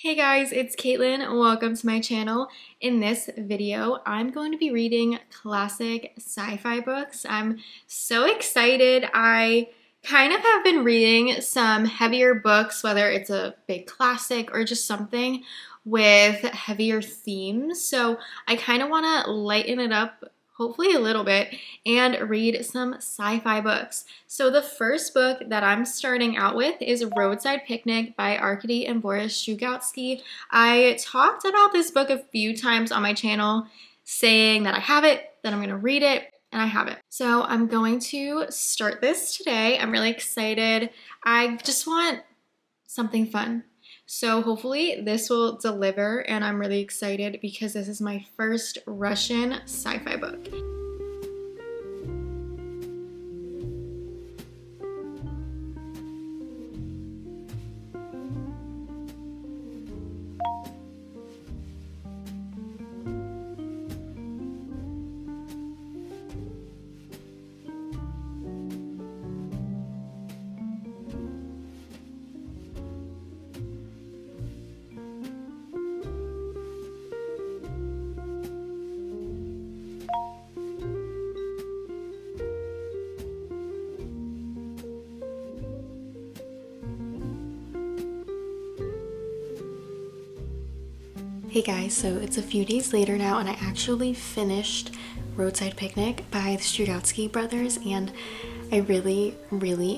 Hey guys, it's Caitlin. Welcome to my channel. In this video, I'm going to be reading classic sci-fi books. I'm so excited. I kind of have been reading some heavier books, whether it's a big classic or just something with heavier themes. So I kind of want to lighten it up, hopefully a little bit, and read some sci-fi books. So the first book that I'm starting out with is Roadside Picnic by Arkady and Boris Strugatsky. I talked about this book a few times on my channel, saying that I have it, that I'm going to read it, and I have it. So I'm going to start this today. I'm really excited. I just want something fun. So hopefully this will deliver, and I'm really excited because this is my first Russian sci-fi book. Hey guys, so it's a few days later now and I actually finished Roadside Picnic by the Strugatsky brothers and I really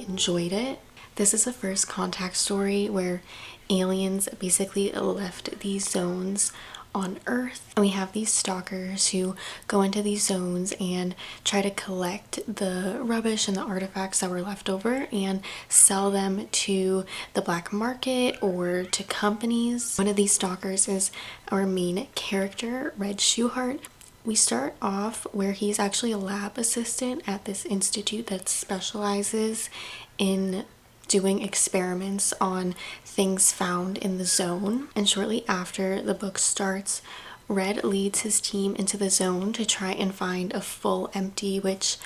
enjoyed it. This is a first contact story where aliens basically left these zones on Earth. And we have these stalkers who go into these zones and try to collect the rubbish and the artifacts that were left over and sell them to the black market or to companies. One of these stalkers is our main character, Red Shoehart. We start off where he's actually a lab assistant at this institute that specializes in doing experiments on things found in the zone. And shortly after the book starts, Red leads his team into the zone to try and find a full empty, which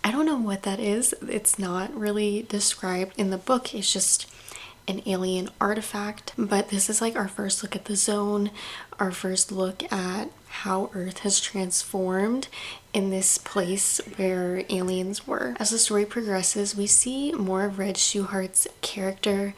I don't know what that is. It's not really described in the book. It's just an alien artifact. But this is like our first look at the zone, our first look at how Earth has transformed in this place where aliens were. As the story progresses, we see more of Red Shoehart's character.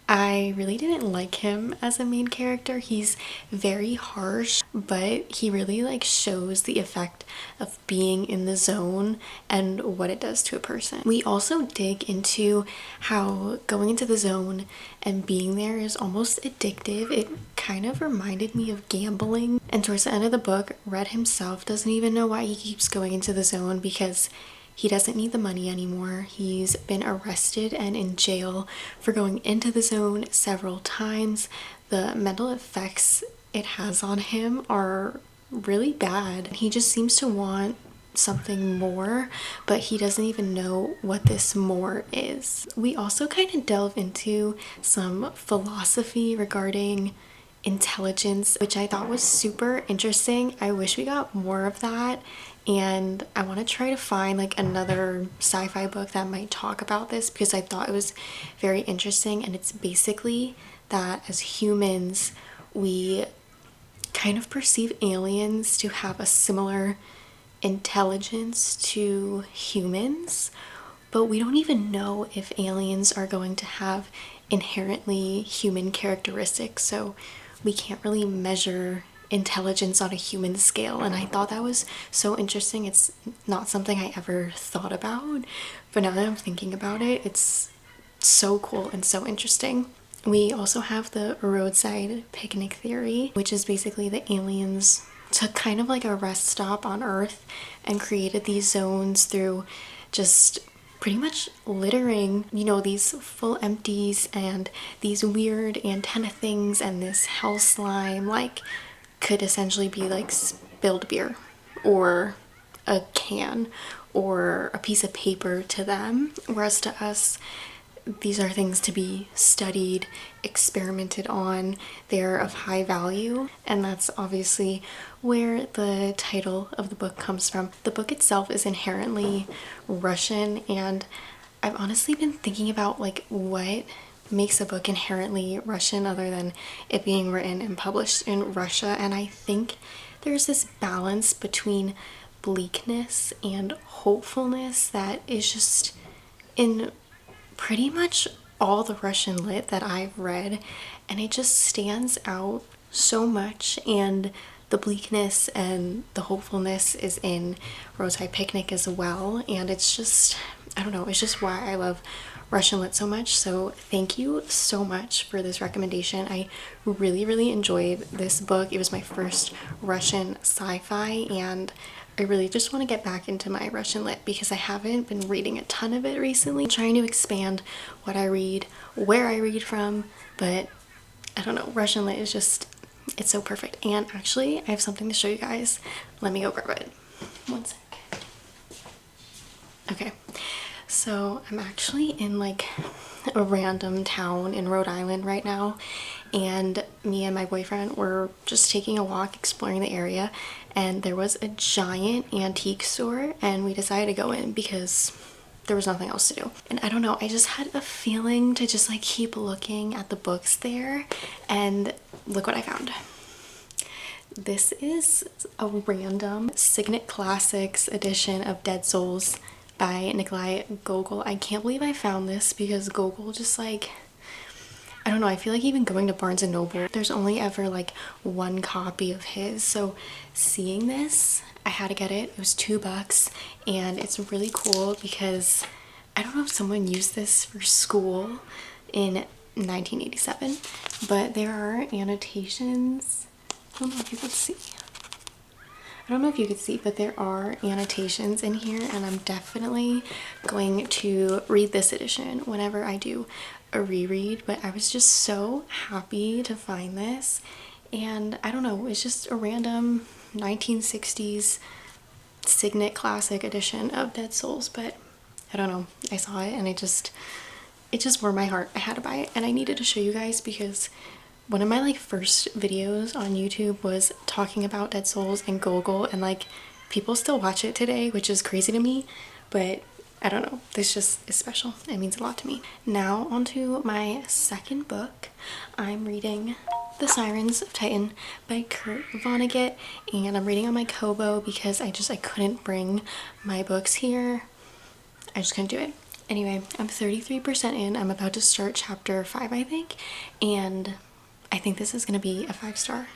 I really didn't like him as a main character. He's very harsh, but he really shows the effect of being in the zone and what it does to a person. We also dig into how going into the zone and being there is almost addictive. It kind of reminded me of gambling. And towards the end of the book, Red himself doesn't even know why he keeps going into the zone because he doesn't need the money anymore. He's been arrested and in jail for going into the zone several times. The mental effects it has on him are really bad. He just seems to want something more, but he doesn't even know what this more is. We also kind of delve into some philosophy regarding intelligence, which I thought was super interesting. I wish we got more of that. And I want to try to find another sci-fi book that might talk about this because I thought it was very interesting. And it's basically that as humans, we kind of perceive aliens to have a similar intelligence to humans, but we don't even know if aliens are going to have inherently human characteristics. So we can't really measure intelligence on a human scale, and I thought that was so interesting. It's not something I ever thought about, but now that I'm thinking about it, it's so cool and so interesting. We also have the roadside picnic theory, which is basically the aliens took kind of like a rest stop on Earth and created these zones through just pretty much littering, these full empties and these weird antenna things and this hell slime could essentially be spilled beer or a can or a piece of paper to them, whereas to us these are things to be studied, experimented on. They're of high value, and that's obviously where the title of the book comes from. The book itself is inherently Russian, and I've honestly been thinking about what makes a book inherently Russian other than it being written and published in Russia. And I think there's this balance between bleakness and hopefulness that is just in pretty much all the Russian lit that I've read, and it just stands out so much. And the bleakness and the hopefulness is in Roadside Picnic as well, and it's just, I don't know, it's just why I love Russian lit so much. So thank you so much for this recommendation. I really enjoyed this book. It was my first Russian sci-fi, and I really just want to get back into my Russian lit because I haven't been reading a ton of it recently. I'm trying to expand what I read, where I read from, but I don't know, Russian lit is just, it's so perfect. And actually, I have something to show you guys. Let me go grab it. One sec. Okay, so I'm actually in like a random town in Rhode Island right now, and me and my boyfriend were just taking a walk exploring the area, and there was a giant antique store, and we decided to go in because there was nothing else to do. And I don't know, I just had a feeling to just like keep looking at the books there, and look what I found. This is a random Signet Classics edition of Dead Souls by Nikolai Gogol. I can't believe I found this because Gogol just like, I don't know, I feel like even going to Barnes and Noble, there's only ever like one copy of his. So seeing this, I had to get it. It was $2, and it's really cool because I don't know if someone used this for school in 1987, but there are annotations. I don't know if you could see. I don't know if you could see, but there are annotations in here, and I'm definitely going to read this edition whenever I do a reread. But I was just so happy to find this, and I don't know, it's just a random 1960s Signet Classic edition of Dead Souls, but I don't know, I saw it and it just warmed my heart. I had to buy it, and I needed to show you guys because one of my like first videos on YouTube was talking about Dead Souls and Gogol, and like people still watch it today, which is crazy to me, but I don't know, this just is special. It means a lot to me. Now onto my second book. I'm reading The Sirens of Titan by Kurt Vonnegut, and I'm reading on my Kobo because I couldn't bring my books here. I just couldn't do it. Anyway, I'm 33% in. I'm about to start chapter 5, I think, and I think this is gonna be a 5-star.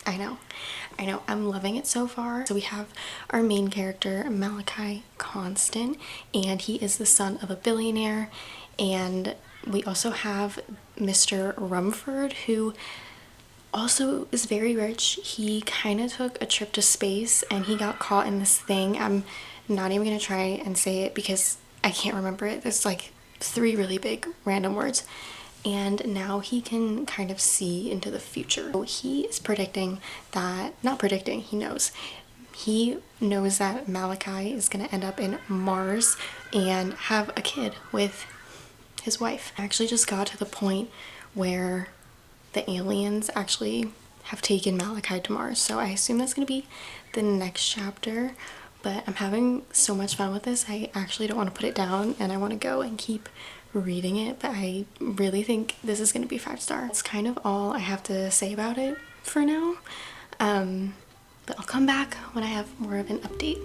I know, I'm loving it so far. So we have our main character, Malachi Constant, and he is the son of a billionaire, and we also have Mr. Rumford, who also is very rich. He kind of took a trip to space and he got caught in this thing. I'm not even gonna try and say it because I can't remember it. There's like 3 really big random words. And now he can kind of see into the future. So he is predicting that, not predicting, he knows that Malachi is going to end up in Mars and have a kid with his wife. I actually just got to the point where the aliens actually have taken Malachi to Mars, so I assume that's going to be the next chapter. But I'm having so much fun with this. I actually don't want to put it down, and I want to go and keep reading it, but I really think this is going to be 5-star. That's kind of all I have to say about it for now, but I'll come back when I have more of an update.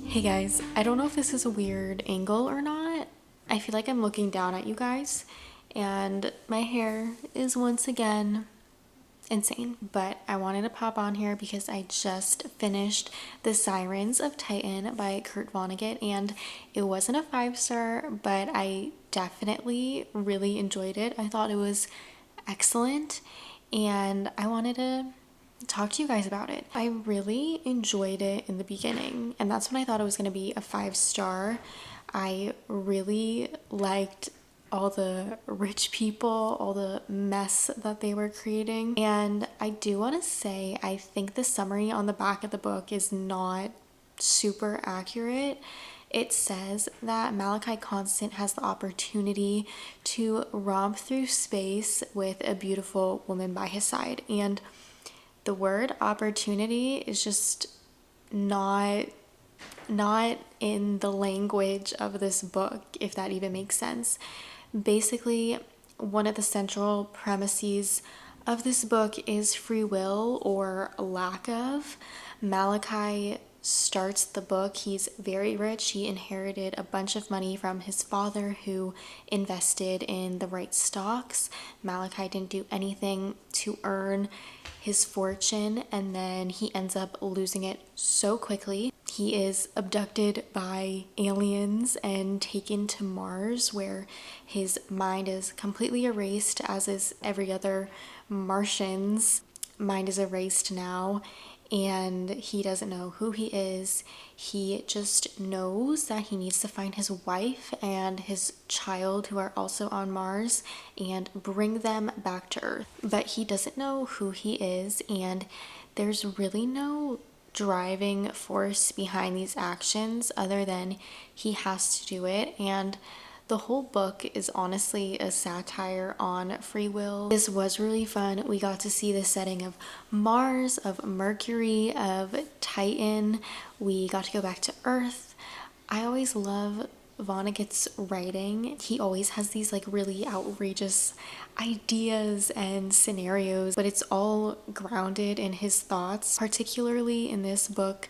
Hey guys, I don't know if this is a weird angle or not. I feel like I'm looking down at you guys, and my hair is once again insane, but I wanted to pop on here because I just finished The Sirens of Titan by Kurt Vonnegut, and it wasn't a 5-star, but I definitely really enjoyed it. I thought it was excellent, and I wanted to talk to you guys about it. I really enjoyed it in the beginning, and that's when I thought it was going to be a 5-star. I really liked all the rich people, all the mess that they were creating. And I do want to say, I think the summary on the back of the book is not super accurate. it says that Malachi Constant has the opportunity to romp through space with a beautiful woman by his side. And the word opportunity is just not in the language of this book, if that even makes sense. Basically, one of the central premises of this book is free will or lack of. Malachi starts the book. He's very rich. He inherited a bunch of money from his father, who invested in the right stocks. Malachi didn't do anything to earn his fortune, and then he ends up losing it so quickly. He is abducted by aliens and taken to Mars, where his mind is completely erased, as is every other Martian's mind is erased now, and he doesn't know who he is. He just knows that he needs to find his wife and his child, who are also on Mars, and bring them back to Earth. But he doesn't know who he is, and there's really no driving force behind these actions other than he has to do it. And the whole book is honestly a satire on free will. This was really fun. We got to see the setting of Mars, of Mercury, of Titan. We got to go back to Earth. I always love Vonnegut's writing. He always has these like really outrageous ideas and scenarios, but it's all grounded in his thoughts, particularly in this book.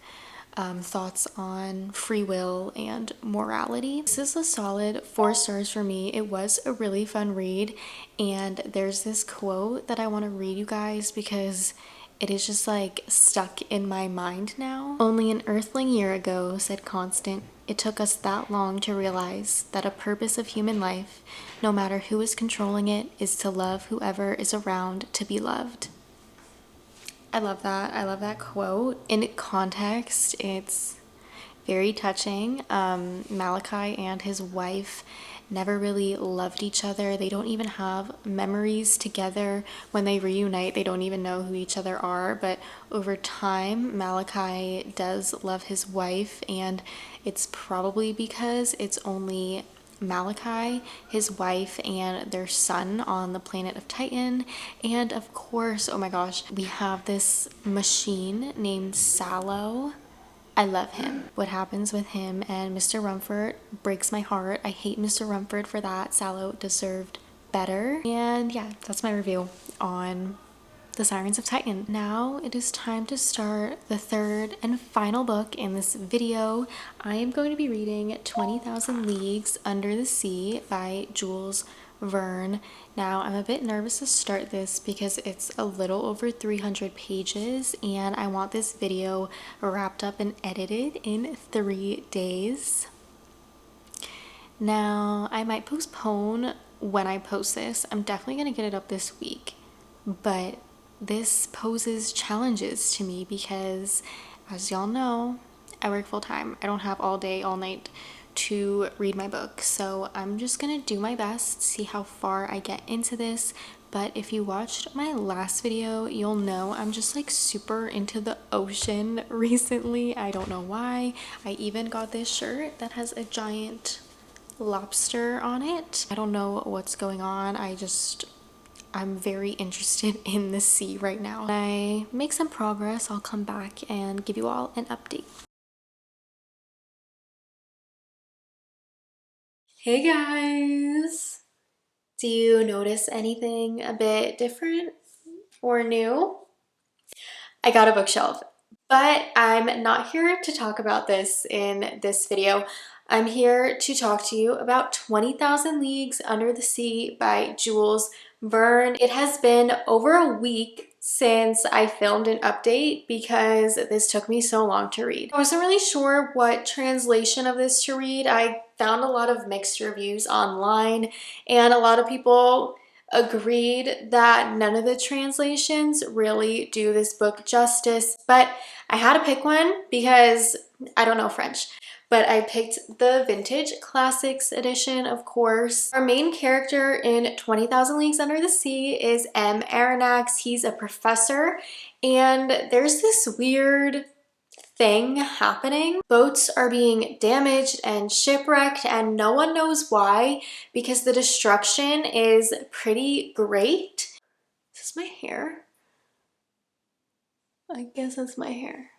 Thoughts on free will and morality. This is a solid 4 stars for me. It was a really fun read, and there's this quote that I want to read you guys because it is just like stuck in my mind now. "Only an earthling year ago," said Constant, "it took us that long to realize that a purpose of human life, no matter who is controlling it, is to love whoever is around to be loved." I love that. I love that quote. In context, it's very touching. Malachi and his wife never really loved each other. They don't even have memories together. When they reunite, they don't even know who each other are. But over time, Malachi does love his wife, and it's probably because it's only Malachi, his wife, and their son on the planet of Titan. And of course, oh my gosh, we have this machine named Sallow. I love him. What happens with him and Mr. Rumford breaks my heart. I hate Mr. Rumford for that. Sallow deserved better. And yeah, that's my review on The Sirens of Titan. Now it is time to start the third and final book in this video. I am going to be reading 20,000 Leagues Under the Sea by Jules Verne. Now I'm a bit nervous to start this because it's a little over 300 pages, and I want this video wrapped up and edited in 3 days. Now I might postpone when I post this. I'm definitely going to get it up this week, but this poses challenges to me because, as y'all know, I work full time. I don't have all day, all night to read my book. So I'm just gonna do my best, see how far I get into this. But if you watched my last video, you'll know I'm just like super into the ocean recently. I don't know why. I even got this shirt that has a giant lobster on it. I don't know what's going on. I'm very interested in the sea right now. When I make some progress, I'll come back and give you all an update. Hey guys! Do you notice anything a bit different or new? I got a bookshelf, but I'm not here to talk about this in this video. I'm here to talk to you about 20,000 Leagues Under the Sea by Jules Verne. It has been over a week since I filmed an update because this took me so long to read. I wasn't really sure what translation of this to read. I found a lot of mixed reviews online, and a lot of people agreed that none of the translations really do this book justice, but I had to pick one because I don't know French. But I picked the Vintage Classics edition, of course. Our main character in 20,000 Leagues Under the Sea is Aronnax. He's a professor, and there's this weird thing happening. Boats are being damaged and shipwrecked, and no one knows why, because the destruction is pretty great. Is this my hair? I guess it's my hair.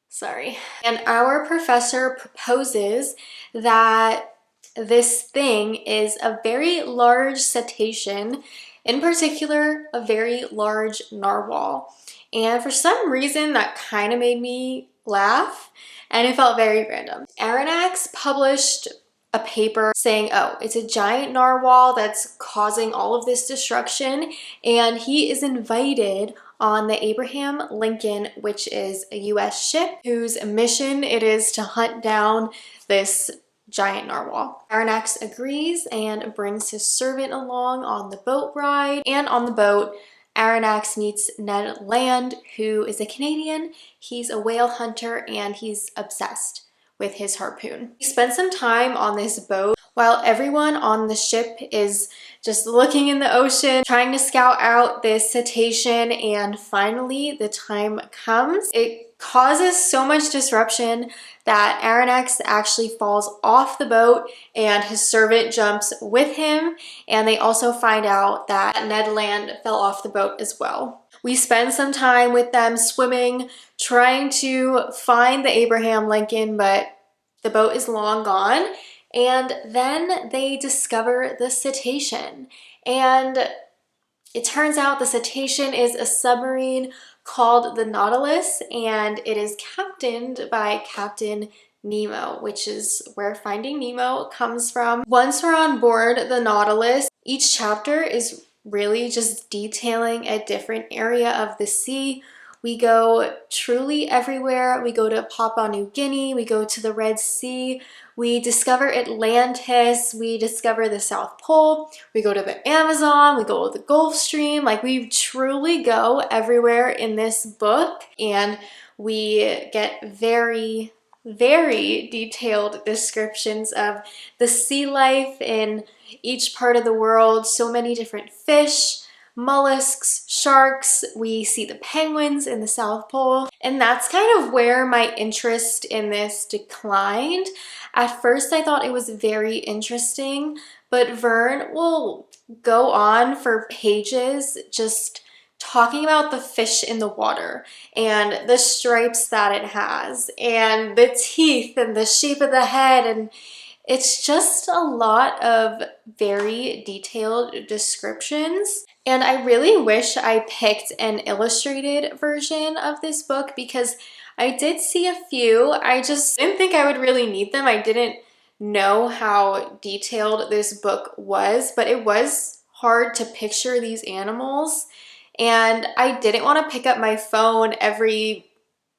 Sorry. And our professor proposes that this thing is a very large cetacean, in particular, a very large narwhal. And for some reason, that kind of made me laugh, and it felt very random. Aronnax published a paper saying, oh, it's a giant narwhal that's causing all of this destruction, and he is invited on the Abraham Lincoln, which is a US ship whose mission it is to hunt down this giant narwhal. Aronnax agrees and brings his servant along on the boat ride, and on the boat, Aronnax meets Ned Land, who is a Canadian. He's a whale hunter and he's obsessed with his harpoon. He spends some time on this boat while everyone on the ship is just looking in the ocean, trying to scout out this cetacean, and finally the time comes. It causes so much disruption that Aronnax actually falls off the boat and his servant jumps with him, and they also find out that Ned Land fell off the boat as well. We spend some time with them swimming, trying to find the Abraham Lincoln, but the boat is long gone. And then they discover the cetacean. And it turns out the cetacean is a submarine called the Nautilus, and it is captained by Captain Nemo, which is where Finding Nemo comes from. Once we're on board the Nautilus, each chapter is really just detailing a different area of the sea. We go truly everywhere. We go to Papua New Guinea, we go to the Red Sea, we discover Atlantis, we discover the South Pole, we go to the Amazon, we go to the Gulf Stream. Like, we truly go everywhere in this book, and we get very, very detailed descriptions of the sea life in each part of the world. So many different fish, mollusks, sharks. We see the penguins in the South Pole, and that's kind of where my interest in this declined. At first I thought it was very interesting, but Verne will go on for pages just talking about the fish in the water and the stripes that it has and the teeth and the shape of the head, and it's just a lot of very detailed descriptions. And I really wish I picked an illustrated version of this book, because I did see a few. I just didn't think I would really need them. I didn't know how detailed this book was, but it was hard to picture these animals. And I didn't want to pick up my phone every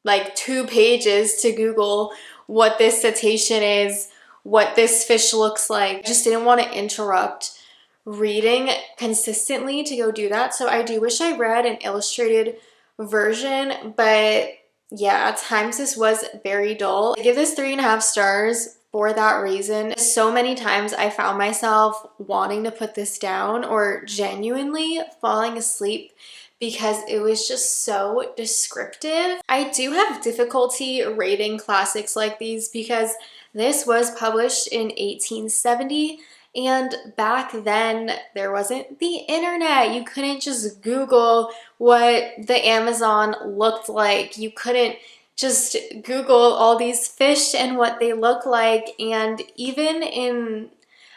like 2 pages to Google what this cetacean is, what this fish looks like. I just didn't want to interrupt reading consistently to go do that. So I do wish I read an illustrated version, but yeah, at times this was very dull. I give this 3.5 stars for that reason. So many times I found myself wanting to put this down or genuinely falling asleep because it was just so descriptive. I do have difficulty rating classics like these because this was published in 1870, and back then there wasn't the internet. You couldn't just Google what the Amazon looked like. You couldn't just Google all these fish and what they look like. And even in,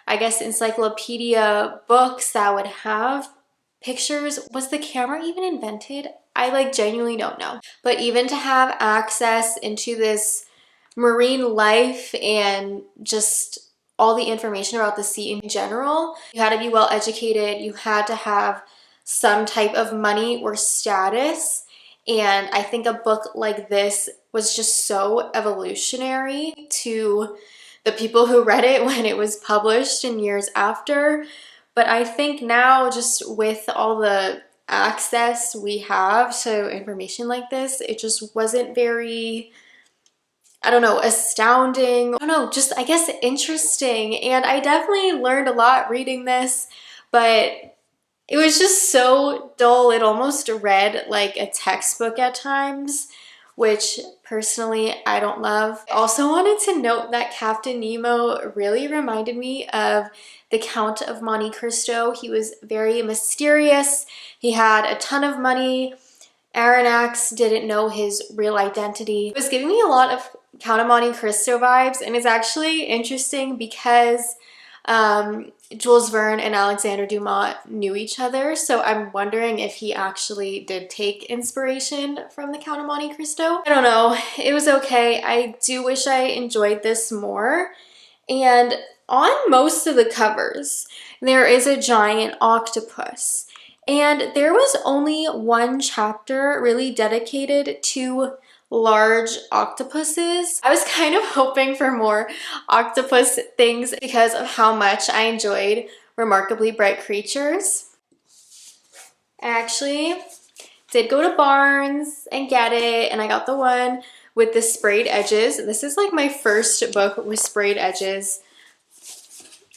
I guess, encyclopedia books that would have pictures, was the camera even invented? I genuinely don't know. But even to have access into this marine life and just all the information about the sea in general, you had to be well educated, you had to have some type of money or status. And I think a book like this was just so evolutionary to the people who read it when it was published and years after. But I think now, just with all the access we have to information like this, it just wasn't very, I don't know, astounding. I don't know, just, I guess, interesting. And I definitely learned a lot reading this, but it was just so dull. It almost read like a textbook at times, which personally I don't love. I also wanted to note that Captain Nemo really reminded me of the Count of Monte Cristo. He was very mysterious. He had a ton of money. Aronnax didn't know his real identity. It was giving me a lot of Count of Monte Cristo vibes, and it's actually interesting because Jules Verne and Alexander Dumas knew each other, so I'm wondering if he actually did take inspiration from the Count of Monte Cristo. I don't know. It was okay. I do wish I enjoyed this more. And on most of the covers, there is a giant octopus. And there was only one chapter really dedicated to large octopuses. I was kind of hoping for more octopus things because of how much I enjoyed Remarkably Bright Creatures. I actually did go to Barnes and get it, and I got the one with the sprayed edges. This is like my first book with sprayed edges.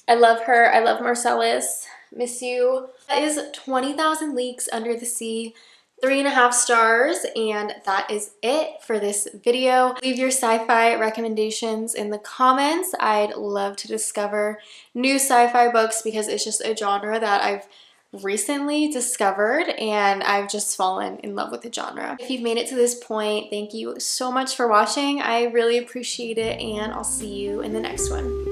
I love her. I love Marcellus. Miss you. That is 20,000 Leagues Under the Sea. 3.5 stars, and that is it for this video. Leave your sci-fi recommendations in the comments. I'd love to discover new sci-fi books because it's just a genre that I've recently discovered and I've just fallen in love with the genre. If you've made it to this point, thank you so much for watching. I really appreciate it, and I'll see you in the next one.